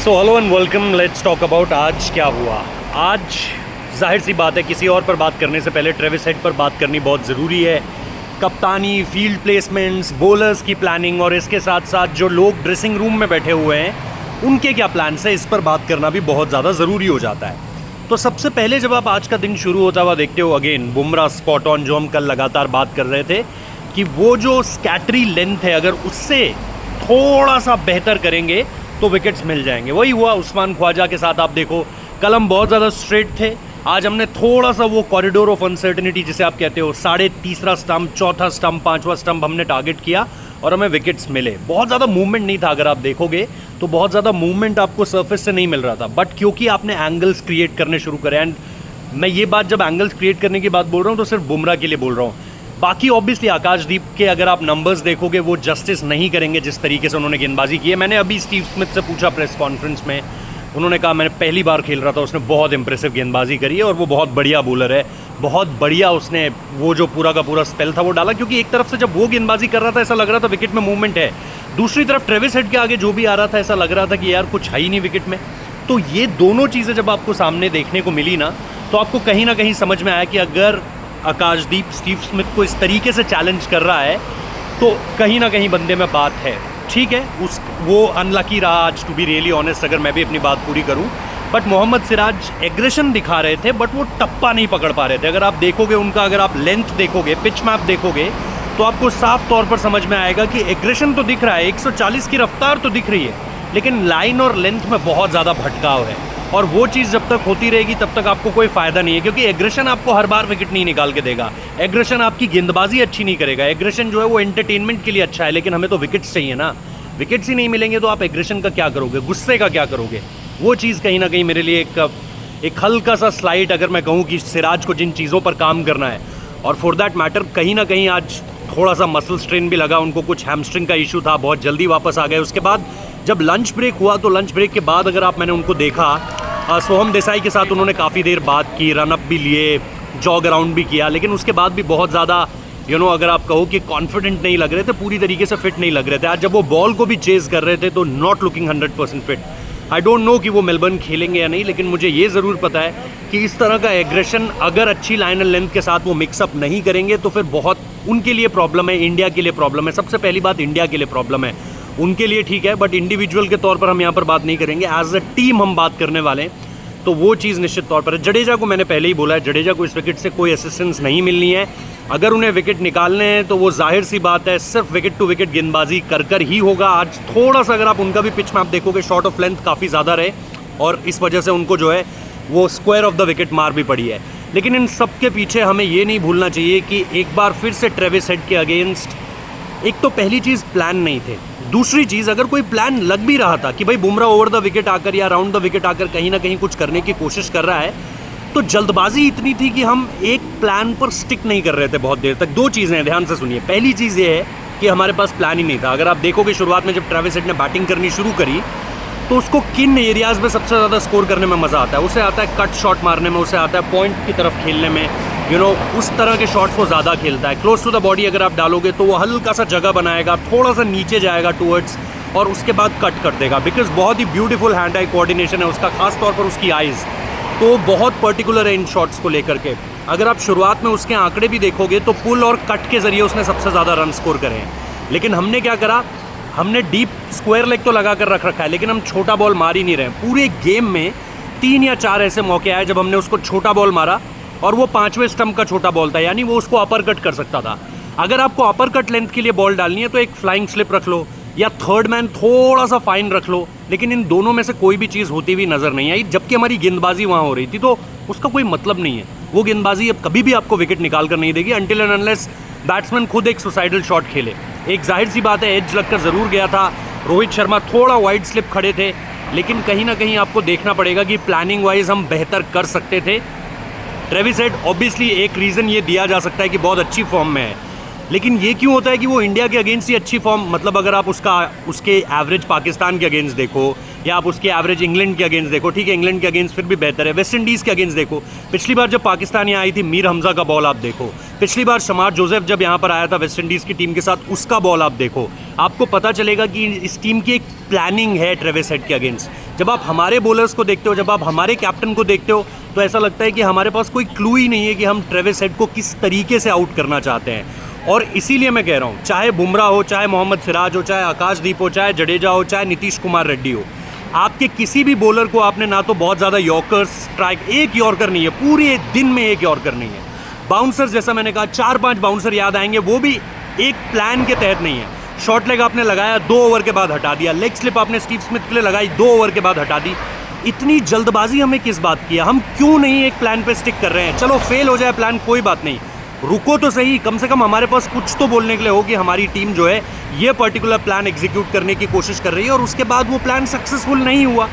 So hello and welcome, let's talk about आज क्या हुआ। आज जाहिर सी बात है किसी और पर बात करने से पहले ट्रेविस हेड पर बात करनी बहुत ज़रूरी है। कप्तानी, फील्ड प्लेसमेंट्स, बॉलर्स की प्लानिंग और इसके साथ साथ जो लोग ड्रेसिंग रूम में बैठे हुए हैं उनके क्या प्लान्स है, इस पर बात करना भी बहुत ज़्यादा ज़रूरी हो जाता है। तो सबसे पहले जब आप आज का दिन शुरू होता हुआ देखते हो, अगेन बुमराह स्पॉट ऑन, जो हम कल लगातार बात कर रहे थे कि वो जो स्कैटरी लेंथ है अगर उससे थोड़ा सा बेहतर करेंगे तो विकेट्स मिल जाएंगे। वही हुआ उस्मान ख्वाजा के साथ। आप देखो कल हम बहुत ज़्यादा स्ट्रेट थे, आज हमने थोड़ा सा वो कॉरिडोर ऑफ अनसर्टनिटी जिसे आप कहते हो, 3.5 स्टंप, 4था स्टंप, 5वां स्टंप हमने टारगेट किया और हमें विकेट्स मिले। बहुत ज़्यादा मूवमेंट नहीं था, अगर आप देखोगे तो बहुत ज़्यादा मूवमेंट आपको सरफेस से नहीं मिल रहा था, बट क्योंकि आपने एंगल्स क्रिएट करने शुरू करे। एंड मैं ये बात जब एंगल्स क्रिएट करने की बात बोल रहा हूँ तो सिर्फ बुमराह के लिए बोल रहा हूँ। बाकी ऑब्वियसली आकाशदीप के अगर आप नंबर्स देखोगे वो जस्टिस नहीं करेंगे जिस तरीके से उन्होंने गेंदबाजी की है। मैंने अभी स्टीव स्मिथ से पूछा प्रेस कॉन्फ्रेंस में, उन्होंने कहा मैंने पहली बार खेल रहा था, उसने बहुत इंप्रेसिव गेंदबाजी करी है और वो बहुत बढ़िया बॉलर है, बहुत बढ़िया उसने वो जो पूरा का पूरा स्पेल था वो डाला। क्योंकि एक तरफ से जब वो गेंदबाजी कर रहा था ऐसा लग रहा था विकेट में मूवमेंट है, दूसरी तरफ ट्रेविस हेड के आगे जो भी आ रहा था ऐसा लग रहा था कि यार कुछ है ही नहीं विकेट में। तो ये दोनों चीज़ें जब आपको सामने देखने को मिली ना, तो आपको कहीं ना कहीं समझ में आया कि अगर आकाशदीप स्टीव स्मिथ को इस तरीके से चैलेंज कर रहा है तो कहीं ना कहीं बंदे में बात है। ठीक है, वो अनलकी रहा आज, टू बी रियली ऑनेस्ट, अगर मैं भी अपनी बात पूरी करूं। बट मोहम्मद सिराज एग्रेशन दिखा रहे थे बट वो टप्पा नहीं पकड़ पा रहे थे। अगर आप देखोगे उनका, अगर आप लेंथ देखोगे, पिच मैप देखोगे तो आपको साफ तौर पर समझ में आएगा कि एग्रेशन तो दिख रहा है, 140 की रफ्तार तो दिख रही है, लेकिन लाइन और लेंथ में बहुत ज़्यादा भटकाव है। और वो चीज़ जब तक होती रहेगी तब तक आपको कोई फ़ायदा नहीं है, क्योंकि एग्रेशन आपको हर बार विकेट नहीं निकाल के देगा, एग्रेशन आपकी गेंदबाजी अच्छी नहीं करेगा। एग्रेशन जो है वो एंटरटेनमेंट के लिए अच्छा है, लेकिन हमें तो विकेट्स चाहिए ना। विकेट्स ही नहीं मिलेंगे तो आप एग्रेशन का क्या करोगे, गुस्से का क्या करोगे। वो चीज़ कहीं ना कहीं मेरे लिए एक हल्का सा स्लाइड, अगर मैं कहूँ कि सिराज को जिन चीज़ों पर काम करना है, और फॉर दैट मैटर कहीं ना कहीं आज थोड़ा सा मसल स्ट्रेन भी लगा उनको, कुछ हैमस्ट्रिंग का इशू था, बहुत जल्दी वापस आ गए। उसके बाद जब लंच ब्रेक हुआ तो लंच ब्रेक के बाद अगर मैंने उनको देखा, सोहम देसाई के साथ उन्होंने काफ़ी देर बात की, रनअप भी लिए, जॉग अराउंड भी किया, लेकिन उसके बाद भी बहुत ज़्यादा अगर आप कहो कि कॉन्फिडेंट नहीं लग रहे थे, पूरी तरीके से फिट नहीं लग रहे थे। आज जब वो बॉल को भी चेज़ कर रहे थे तो not looking 100% fit. I don't know कि वो मेलबर्न खेलेंगे या नहीं, लेकिन मुझे ये ज़रूर पता है कि इस तरह का एग्रेशन अगर अच्छी लाइन एंड लेंथ के साथ वो मिक्सअप नहीं करेंगे तो फिर बहुत उनके लिए प्रॉब्लम है, इंडिया के लिए प्रॉब्लम है। सबसे पहली बात इंडिया के लिए प्रॉब्लम है, उनके लिए ठीक है, बट इंडिविजुअल के तौर पर हम यहाँ पर बात नहीं करेंगे, एज अ टीम हम बात करने वाले हैं। तो वो चीज़ निश्चित तौर पर है। जडेजा को मैंने पहले ही बोला है, जडेजा को इस विकेट से कोई असिस्टेंस नहीं मिलनी है। अगर उन्हें विकेट निकालने हैं तो वो जाहिर सी बात है सिर्फ विकेट टू विकेट गेंदबाजी कर ही होगा। आज थोड़ा सा अगर आप उनका भी पिच मैप देखोगे, शॉर्ट ऑफ लेंथ काफ़ी ज़्यादा रहे और इस वजह से उनको जो है वो स्क्वायर ऑफ द विकेट मार भी पड़ी है। लेकिन इन सब के पीछे हमें ये नहीं भूलना चाहिए कि एक बार फिर से ट्रेविस हेड के अगेंस्ट, एक तो पहली चीज़ प्लान नहीं थे, दूसरी चीज़ अगर कोई प्लान लग भी रहा था कि भाई बुमराह ओवर द विकेट आकर या राउंड द विकेट आकर कहीं ना कहीं कुछ करने की कोशिश कर रहा है, तो जल्दबाजी इतनी थी कि हम एक प्लान पर स्टिक नहीं कर रहे थे बहुत देर तक। दो चीज़ें हैं, ध्यान से सुनिए। पहली चीज़ ये है कि हमारे पास प्लान ही नहीं था। अगर आप देखोगे शुरुआत में जब ट्रेविस हेड ने बैटिंग करनी शुरू करी तो उसको किन एरियाज़ में सबसे ज़्यादा स्कोर करने में मज़ा आता है, उसे आता है कट शॉट मारने में, उसे आता है पॉइंट की तरफ खेलने में, उस तरह के शॉट्स वो ज़्यादा खेलता है। क्लोज टू द बॉडी अगर आप डालोगे तो वो हल्का सा जगह बनाएगा, थोड़ा सा नीचे जाएगा टूवर्ड्स और उसके बाद कट कर देगा, बिकॉज बहुत ही ब्यूटीफुल हैंड आई कोऑर्डिनेशन है उसका, खास तौर पर उसकी आइज़ तो बहुत पर्टिकुलर है इन शॉट्स को लेकर के। अगर आप शुरुआत में उसके आंकड़े भी देखोगे तो पुल और कट के ज़रिए उसने सबसे ज़्यादा रन स्कोर करे हैं। लेकिन हमने क्या करा, हमने डीप स्क्वायर लेग तो लगा कर रख रखा है, लेकिन हम छोटा बॉल मार ही नहीं रहे। पूरे गेम में 3 या 4 ऐसे मौके आए जब हमने उसको छोटा बॉल मारा और वो 5वें स्टंप का छोटा बॉल था, यानी वो उसको अपर कट कर सकता था। अगर आपको अपर कट लेंथ के लिए बॉल डालनी है तो एक फ्लाइंग स्लिप रख लो या थर्ड मैन थोड़ा सा फाइन रख लो, लेकिन इन दोनों में से कोई भी चीज़ होती हुई नज़र नहीं आई, जबकि हमारी गेंदबाजी वहाँ हो रही थी। तो उसका कोई मतलब नहीं है, वो गेंदबाजी अब कभी भी आपको विकेट निकाल कर नहीं देगी अनटिल एंड अनलेस बैट्समैन खुद एक सुसाइडल शॉट खेले। एक जाहिर सी बात है एज लगकर ज़रूर गया था, रोहित शर्मा थोड़ा वाइड स्लिप खड़े थे, लेकिन कहीं ना कहीं आपको देखना पड़ेगा कि प्लानिंग वाइज हम बेहतर कर सकते थे। ट्रेविस हेड ऑब्वियसली एक रीज़न ये दिया जा सकता है कि बहुत अच्छी फॉर्म में है, लेकिन ये क्यों होता है कि वो इंडिया के अगेंस्ट ही अच्छी फॉर्म, मतलब अगर आप उसके एवरेज पाकिस्तान के अगेंस्ट देखो या आप उसकी एवरेज इंग्लैंड के अगेंस्ट देखो, ठीक है इंग्लैंड के अगेंस्ट फिर भी बेहतर है, वेस्ट इंडीज़ के अगेंस्ट देखो, पिछली बार जब पाकिस्तान यहाँ आई थी मीर हमजा का बॉल आप देखो, पिछली बार शमार जोसेफ जब यहाँ पर आया था वेस्ट इंडीज़ की टीम के साथ उसका बॉल आप देखो, आपको पता चलेगा कि इस टीम की एक प्लानिंग है ट्रेविस हेड के अगेंस्ट। जब आप हमारे बॉलर्स को देखते हो, जब आप हमारे कैप्टन को देखते हो, तो ऐसा लगता है कि हमारे पास कोई क्लू ही नहीं है कि हम ट्रेविस हेड को किस तरीके से आउट करना चाहते हैं। और इसीलिए मैं कह रहा हूँ, चाहे बुमराह हो, चाहे मोहम्मद सिराज हो, चाहे आकाशदीप हो, चाहे जडेजा हो, चाहे नीतीश कुमार रेड्डी हो, आपके किसी भी बॉलर को आपने ना तो बहुत ज़्यादा यॉर्कर्स स्ट्राइक, एक यॉर्कर नहीं है पूरे दिन में, एक यॉर्कर नहीं है। बाउंसर्स जैसा मैंने कहा 4-5 बाउंसर याद आएंगे, वो भी एक प्लान के तहत नहीं है। शॉर्ट लेग आपने लगाया 2 ओवर के बाद हटा दिया, लेग स्लिप आपने स्टीव स्मिथ के लिए लगाई 2 ओवर के बाद हटा दी। इतनी जल्दबाजी हमें किस बात की है? हम क्यों नहीं एक प्लान पे स्टिक कर रहे हैं? चलो फेल हो जाए प्लान कोई बात नहीं, रुको तो सही, कम से कम हमारे पास कुछ तो बोलने के लिए हो कि हमारी टीम जो है ये पर्टिकुलर प्लान एग्जीक्यूट करने की कोशिश कर रही है और उसके बाद वो प्लान सक्सेसफुल नहीं हुआ।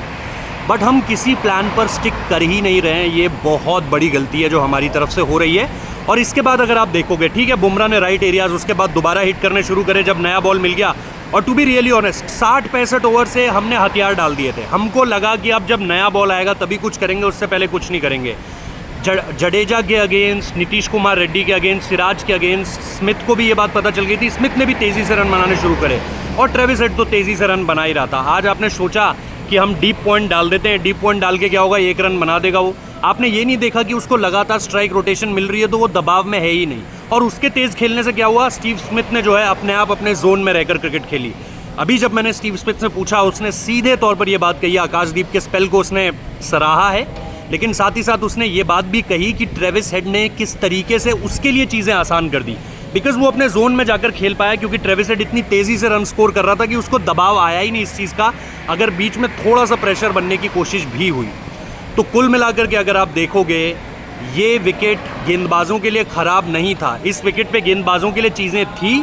बट हम किसी प्लान पर स्टिक कर ही नहीं रहे हैं, ये बहुत बड़ी गलती है जो हमारी तरफ से हो रही है। और इसके बाद अगर आप देखोगे, ठीक है बुमराह ने राइट एरियाज उसके बाद दोबारा हिट करने शुरू करे जब नया बॉल मिल गया, और to be really honest 60-65 over से हमने हथियार डाल दिए थे। हमको लगा कि अब जब नया बॉल आएगा तभी कुछ करेंगे, उससे पहले कुछ नहीं करेंगे। जडेजा के अगेंस्ट, नीतीश कुमार रेड्डी के अगेंस्ट, सिराज के अगेंस्ट, स्मिथ को भी ये बात पता चल गई थी, स्मिथ ने भी तेज़ी से रन बनाने शुरू करे और ट्रेविस हेड तो तेज़ी से रन बना ही रहा था। आज आपने सोचा कि हम डीप पॉइंट डाल देते हैं, डीप पॉइंट डाल के क्या होगा, 1 रन बना देगा वो। आपने ये नहीं देखा कि उसको लगातार स्ट्राइक रोटेशन मिल रही है तो वो दबाव में है ही नहीं, और उसके तेज़ खेलने से क्या हुआ, स्टीव स्मिथ ने जो है अपने आप अपने जोन में रहकर क्रिकेट खेली। अभी जब मैंने स्टीव स्मिथ से पूछा, उसने सीधे तौर पर यह बात कही, आकाशदीप के स्पेल को उसने सराहा है, लेकिन साथ ही साथ उसने ये बात भी कही कि ट्रेविस हेड ने किस तरीके से उसके लिए चीज़ें आसान कर दी, बिकॉज वो अपने जोन में जाकर खेल पाया, क्योंकि ट्रेविस हेड इतनी तेज़ी से रन स्कोर कर रहा था कि उसको दबाव आया ही नहीं इस चीज़ का, अगर बीच में थोड़ा सा प्रेशर बनने की कोशिश भी हुई तो। कुल मिलाकर के अगर आप देखोगे, ये विकेट गेंदबाजों के लिए ख़राब नहीं था, इस विकेट पे गेंदबाजों के लिए चीज़ें थी,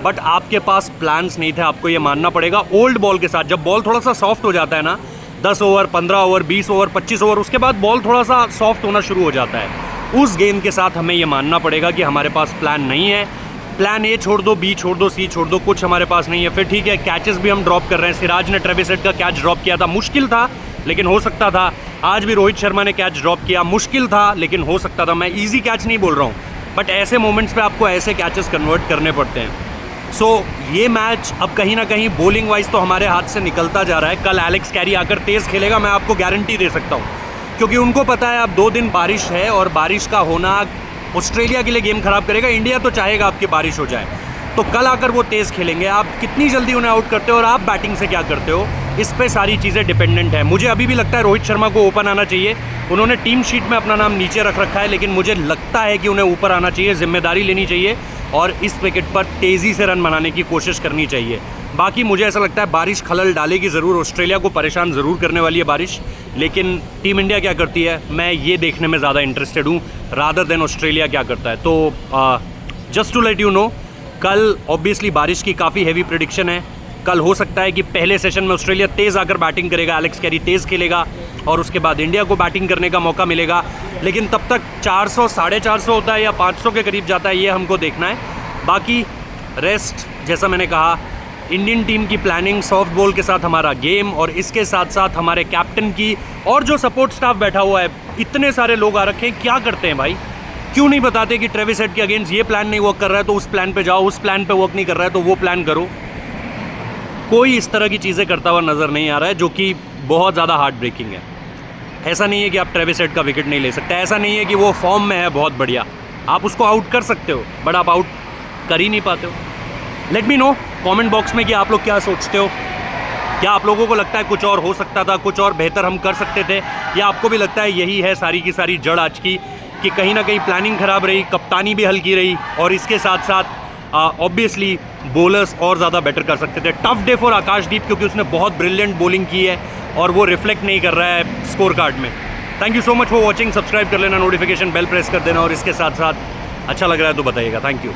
बट आपके पास प्लान्स नहीं थे, आपको ये मानना पड़ेगा। ओल्ड बॉल के साथ जब बॉल थोड़ा सा सॉफ्ट हो जाता है ना, 10 ओवर, 15 ओवर, 20 ओवर, 25 ओवर, उसके बाद बॉल थोड़ा सा सॉफ्ट होना शुरू हो जाता है, उस गेंद के साथ हमें ये मानना पड़ेगा कि हमारे पास प्लान नहीं है। प्लान ए छोड़ दो, बी छोड़ दो, सी छोड़ दो, कुछ हमारे पास नहीं है। फिर ठीक है, कैचेस भी हम ड्रॉप कर रहे हैं, सिराज ने ट्रेविस हेड का कैच ड्रॉप किया था, मुश्किल था लेकिन हो सकता था। आज भी रोहित शर्मा ने कैच ड्रॉप किया, मुश्किल था लेकिन हो सकता था। मैं ईजी कैच नहीं बोल रहा हूँ, बट ऐसे मोमेंट्स पे आपको ऐसे कैचेस कन्वर्ट करने पड़ते हैं। सो ये मैच अब कहीं ना कहीं बॉलिंग वाइज तो हमारे हाथ से निकलता जा रहा है। कल एलेक्स कैरी आकर तेज़ खेलेगा, मैं आपको गारंटी दे सकता हूँ, क्योंकि उनको पता है अब 2 दिन बारिश है और बारिश का होना ऑस्ट्रेलिया के लिए गेम ख़राब करेगा। इंडिया तो चाहेगा आपकी बारिश हो जाए, तो कल आकर वो तेज़ खेलेंगे। आप कितनी जल्दी उन्हें आउट करते हो और आप बैटिंग से क्या करते हो, इस पे सारी चीज़ें डिपेंडेंट है। मुझे अभी भी लगता है रोहित शर्मा को ओपन आना चाहिए, उन्होंने टीम शीट में अपना नाम नीचे रख रखा है, लेकिन मुझे लगता है कि उन्हें ऊपर आना चाहिए, जिम्मेदारी लेनी चाहिए और इस विकेट पर तेज़ी से रन बनाने की कोशिश करनी चाहिए। बाकी मुझे ऐसा लगता है बारिश खलल डालेगी ज़रूर, ऑस्ट्रेलिया को परेशान ज़रूर करने वाली है बारिश, लेकिन टीम इंडिया क्या करती है मैं ये देखने में ज़्यादा इंटरेस्टेड हूँ रादर देन ऑस्ट्रेलिया क्या करता है। तो just to let you know, कल ऑब्वियसली बारिश की काफ़ी हैवी प्रेडिक्शन है। कल हो सकता है कि पहले सेशन में ऑस्ट्रेलिया तेज़ आकर बैटिंग करेगा, एलेक्स कैरी तेज़ खेलेगा और उसके बाद इंडिया को बैटिंग करने का मौका मिलेगा, लेकिन तब तक 400, 450 होता है या 500 के करीब जाता है, ये हमको देखना है। बाकी रेस्ट जैसा मैंने कहा, इंडियन टीम की प्लानिंग, सॉफ्ट बॉल के साथ हमारा गेम और इसके साथ साथ हमारे कैप्टन की और जो सपोर्ट स्टाफ बैठा हुआ है, इतने सारे लोग आ रखे हैं, क्या करते हैं भाई, क्यों नहीं बताते कि ट्रेविस हेड के अगेंस्ट ये प्लान नहीं वर्क कर रहा है तो उस प्लान पे जाओ, उस प्लान पे वर्क नहीं कर रहा है तो वो प्लान करो। कोई इस तरह की चीज़ें करता हुआ नज़र नहीं आ रहा है, जो कि बहुत ज़्यादा हार्ट ब्रेकिंग है। ऐसा नहीं है कि आप ट्रेविस हेड का विकेट नहीं ले सकते, ऐसा नहीं है कि वो फॉर्म में है बहुत बढ़िया, आप उसको आउट कर सकते हो, बट आप आउट कर ही नहीं पाते हो। Let me know comment box में कि आप लोग क्या सोचते हो, क्या आप लोगों को लगता है कुछ और हो सकता था, कुछ और बेहतर हम कर सकते थे, या आपको भी लगता है यही है सारी की सारी जड़ आज की, कि कहीं ना कहीं प्लानिंग ख़राब रही, कप्तानी भी हल्की रही और इसके साथ साथ ऑब्वियसली बॉलर्स और ज़्यादा बेटर कर सकते थे। टफ डे फॉर आकाशदीप, क्योंकि उसने बहुत ब्रिलियंट बॉलिंग की है और वो रिफ्लेक्ट नहीं कर रहा है स्कोर कार्ड में। Thank you so much for watching, subscribe कर लेना, नोटिफिकेशन बेल प्रेस कर देना और इसके साथ साथ अच्छा लग रहा है तो बताइएगा। Thank you.